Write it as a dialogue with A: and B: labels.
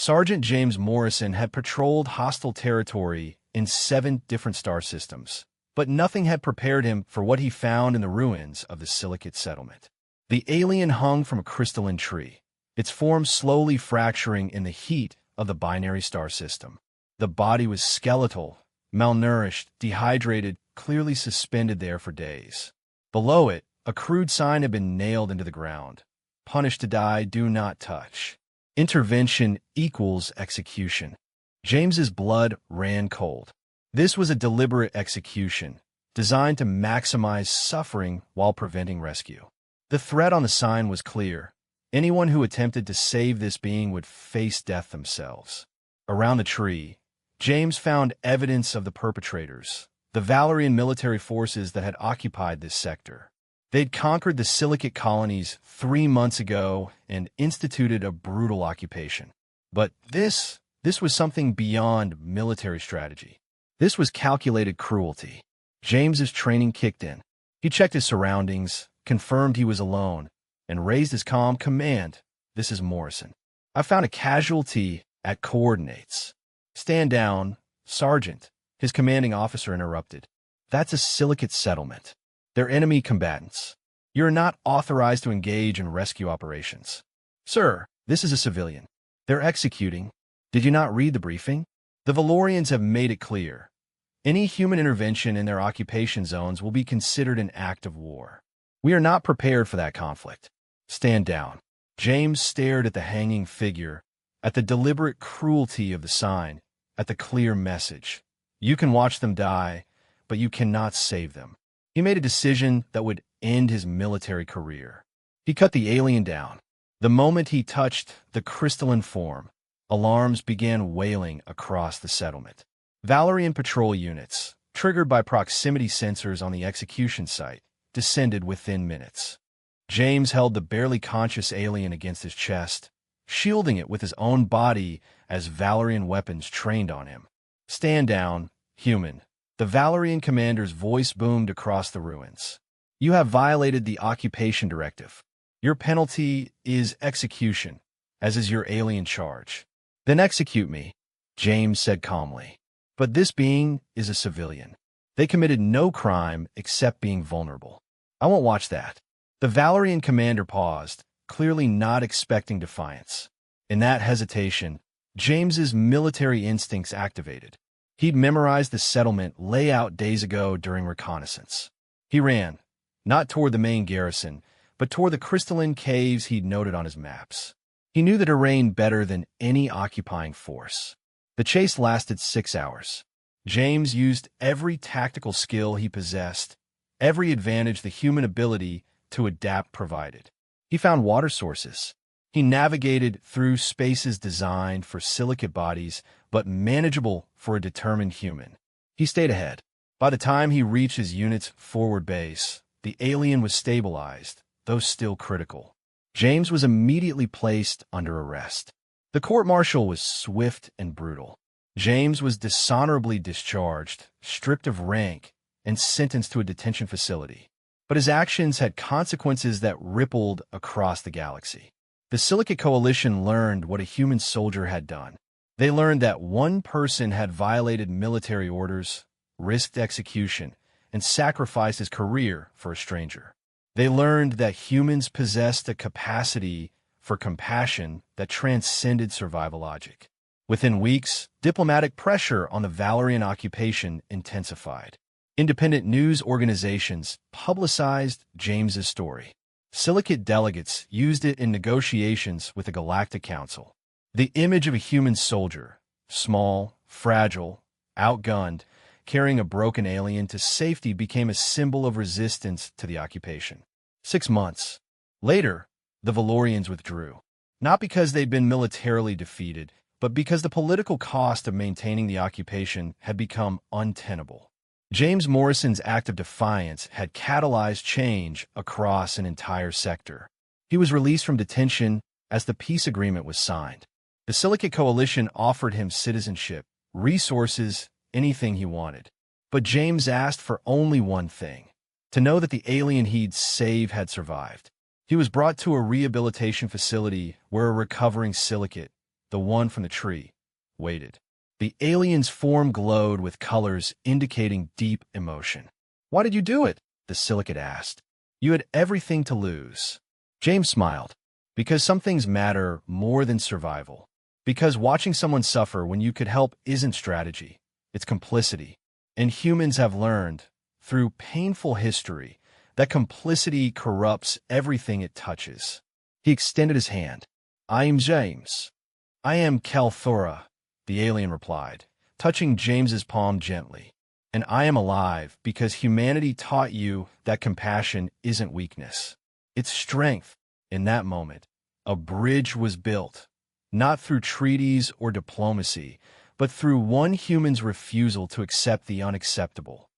A: Sergeant James Morrison had patrolled hostile territory in 7 different star systems, but nothing had prepared him for what he found in the ruins of the Silicate settlement. The alien hung from a crystalline tree, its form slowly fracturing in the heat of the binary star system. The body was skeletal, malnourished, dehydrated, clearly suspended there for days. Below it, a crude sign had been nailed into the ground. Punished to die, do not touch. Intervention equals execution. James's blood ran cold. This was a deliberate execution, designed to maximize suffering while preventing rescue. The threat on the sign was clear. Anyone who attempted to save this being would face death themselves. Around the tree, James found evidence of the perpetrators, the Valerian military forces that had occupied this sector. They'd conquered the Silicate colonies 3 months ago and instituted a brutal occupation. But this was something beyond military strategy. This was calculated cruelty. James's training kicked in. He checked his surroundings, confirmed he was alone, and raised his calm command. This is Morrison. I found a casualty at coordinates. Stand down, Sergeant, his commanding officer interrupted. That's a Silicate settlement. They're enemy combatants. You're not authorized to engage in rescue operations. Sir, this is a civilian. They're executing. Did you not read the briefing? The Valorians have made it clear. Any human intervention in their occupation zones will be considered an act of war. We are not prepared for that conflict. Stand down. James stared at the hanging figure, at the deliberate cruelty of the sign, at the clear message. You can watch them die, but you cannot save them. He made a decision that would end his military career. He cut the alien down. The moment he touched the crystalline form, alarms began wailing across the settlement. Valerian patrol units, triggered by proximity sensors on the execution site, descended within minutes. James held the barely conscious alien against his chest, shielding it with his own body as Valerian weapons trained on him. Stand down, human. The Valerian commander's voice boomed across the ruins. You have violated the occupation directive. Your penalty is execution, as is your alien charge. Then execute me, James said calmly. But this being is a civilian. They committed no crime except being vulnerable. I won't watch that. The Valerian commander paused, clearly not expecting defiance. In that hesitation, James's military instincts activated. He'd memorized the settlement layout days ago during reconnaissance. He ran, not toward the main garrison, but toward the crystalline caves he'd noted on his maps. He knew the terrain better than any occupying force. The chase lasted 6 hours. James used every tactical skill he possessed, every advantage the human ability to adapt provided. He found water sources. He navigated through spaces designed for silicate bodies, but manageable for a determined human. He stayed ahead. By the time he reached his unit's forward base, the alien was stabilized, though still critical. James was immediately placed under arrest. The court-martial was swift and brutal. James was dishonorably discharged, stripped of rank, and sentenced to a detention facility. But his actions had consequences that rippled across the galaxy. The Silicate Coalition learned what a human soldier had done. They learned that one person had violated military orders, risked execution, and sacrificed his career for a stranger. They learned that humans possessed a capacity for compassion that transcended survival logic. Within weeks, diplomatic pressure on the Valerian occupation intensified. Independent news organizations publicized James's story. Silicate delegates used it in negotiations with the Galactic Council. The image of a human soldier, small, fragile, outgunned, carrying a broken alien to safety became a symbol of resistance to the occupation. 6 months later, the Valorians withdrew, not because they'd been militarily defeated, but because the political cost of maintaining the occupation had become untenable. James Morrison's act of defiance had catalyzed change across an entire sector. He was released from detention as the peace agreement was signed. The Silicate Coalition offered him citizenship, resources, anything he wanted. But James asked for only one thing: to know that the alien he'd saved had survived. He was brought to a rehabilitation facility where a recovering Silicate, the one from the tree, waited. The alien's form glowed with colors indicating deep emotion. "Why did you do it?" the silicate asked. "You had everything to lose." James smiled. "Because some things matter more than survival. Because watching someone suffer when you could help isn't strategy, it's complicity. And humans have learned, through painful history, that complicity corrupts everything it touches." He extended his hand. "I am James." "I am Kalthora," the alien replied, touching James's palm gently. "And I am alive because humanity taught you that compassion isn't weakness. It's strength." In that moment, a bridge was built, not through treaties or diplomacy, but through one human's refusal to accept the unacceptable.